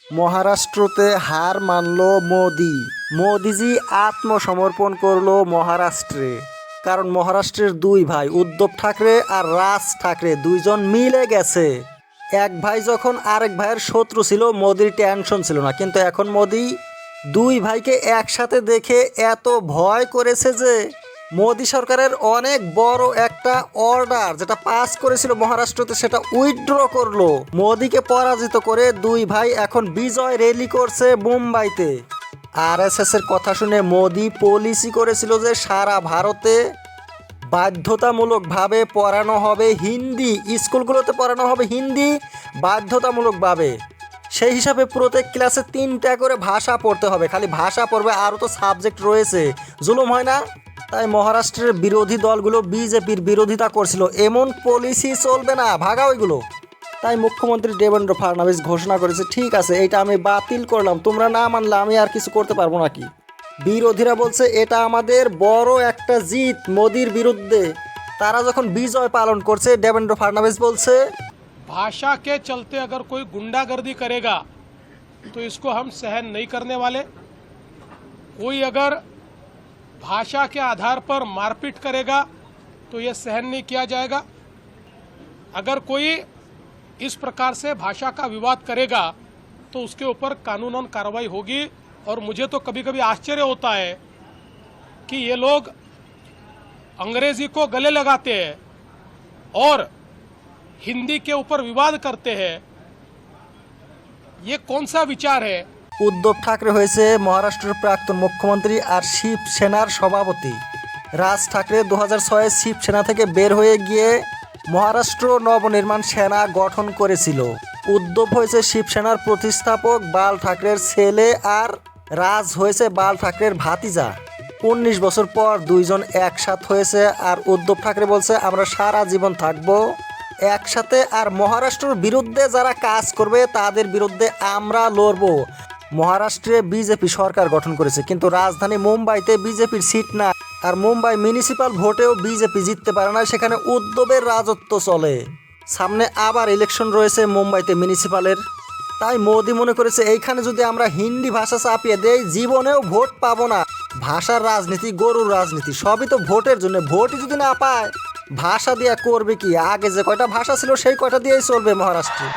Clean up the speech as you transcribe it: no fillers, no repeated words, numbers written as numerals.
মহারাষ্ট্রতে হার মানল মোদি। মোদিজি আত্মসমর্পণ করলো মহারাষ্ট্রে। কারণ মহারাষ্ট্রের দুই ভাই উদ্ধব ঠাকরে আর রাজ ঠাকরে দুইজন মিলে গেছে। এক ভাই যখন আরেক ভাইয়ের শত্রু ছিল মোদির টেনশন ছিল না, কিন্তু এখন মোদি দুই ভাইকে একসাথে দেখে এত ভয় করেছে যে মোদি সরকারের অনেক বড় একটা অর্ডার যেটা পাস করেছিল মহারাষ্ট্রতে সেটা উইথড্র করলো। মোদিকে পরাজিত করে দুই ভাই এখন বিজয় র্যালি করছে মুম্বাইতে। আরএসএস এর কথা শুনে মোদি পলিসি করেছিল যে সারা ভারতে বাধ্যতামূলকভাবে পড়ানো হবে হিন্দি, স্কুলগুলোতে পড়ানো হবে হিন্দি বাধ্যতামূলকভাবে। সেই হিসাবে প্রত্যেক ক্লাসে 3টা করে ভাষা পড়তে হবে। খালি ভাষা পড়বে, আরও তো সাবজেক্ট রয়েছে। জুলুম হয় না? তাই মহারাষ্ট্রের বিরোধী দলগুলো বিজেপির বিরোধিতা করছিল, এমন পলিসি চলবে না, ভাগা ওইগুলো। তাই মুখ্যমন্ত্রী দেবেন্দ্র ফাডনবিস ঘোষণা করেছে, ঠিক আছে এটা আমি বাতিল করলাম, তোমরা না মানলে আমি আর কিছু করতে পারবো নাকি। বিরোধীরা বলছে এটা আমাদের বড় একটা জিত মোদির বিরুদ্ধে। তারা যখন বিজয় পালন করছে দেবেন্দ্র ফাডনবিস বলছে, भाषा के चलते अगर कोई गुंडागर्दी करेगा तो इसको हम सहन नहीं करने वाले। कोई अगर भाषा के आधार पर मारपीट करेगा तो ये सहन नहीं किया जाएगा। अगर कोई इस प्रकार से भाषा का विवाद करेगा तो उसके ऊपर कानूनन कार्रवाई होगी। और मुझे तो कभी कभी आश्चर्य होता है कि ये लोग अंग्रेजी को गले लगाते हैं और हिंदी के ऊपर विवाद करते हैं। ये कौन सा विचार है? উদ্ধব ঠাকরে হয়েছে মহারাষ্ট্রের প্রাক্তন মুখ্যমন্ত্রী আর শিবসেনার সভাপতি। রাজ ঠাকরে 2006 শিবসেনা থেকে বের হয়ে গিয়ে মহারাষ্ট্র নবনির্মাণ সেনা গঠন করেছিল। উদ্ধব হয়েছে শিবসেনার প্রতিষ্ঠাপক বাল ঠাকরের ছেলে আর রাজ হয়েছে বাল ঠাকরের ভাতিজা। 19 বছর পর দুইজন একসাথ হয়েছে আর উদ্ধব ঠাকরে বলছে আমরা সারা জীবন থাকবো একসাথে, আর মহারাষ্ট্রের বিরুদ্ধে যারা কাজ করবে তাদের বিরুদ্ধে আমরা লড়বো। মহারাষ্ট্রে বিজেপি সরকার গঠন করেছে, কিন্তু রাজধানী মুম্বাইতে বিজেপির সিট না, আর মুম্বাই মিউনিসিপাল ভোটেও বিজেপি জিততে পারে না, সেখানে উদ্ধবের রাজত্ব চলে। সামনে আবার ইলেকশন রয়েছে মুম্বাইতে মিউনিসিপালের। তাই মোদি মনে করেছে এইখানে যদি আমরা হিন্দি ভাষা চাপিয়ে দেই জীবনেও ভোট পাবো না। ভাষার রাজনীতি গরুর রাজনীতি, সবই তো ভোটের জন্য। ভোটই যদি না পায় ভাষা দিয়ে করবে কি? আগে যে কয়টা ভাষা ছিল সেই কয়টা দিয়েই চলবে মহারাষ্ট্রে।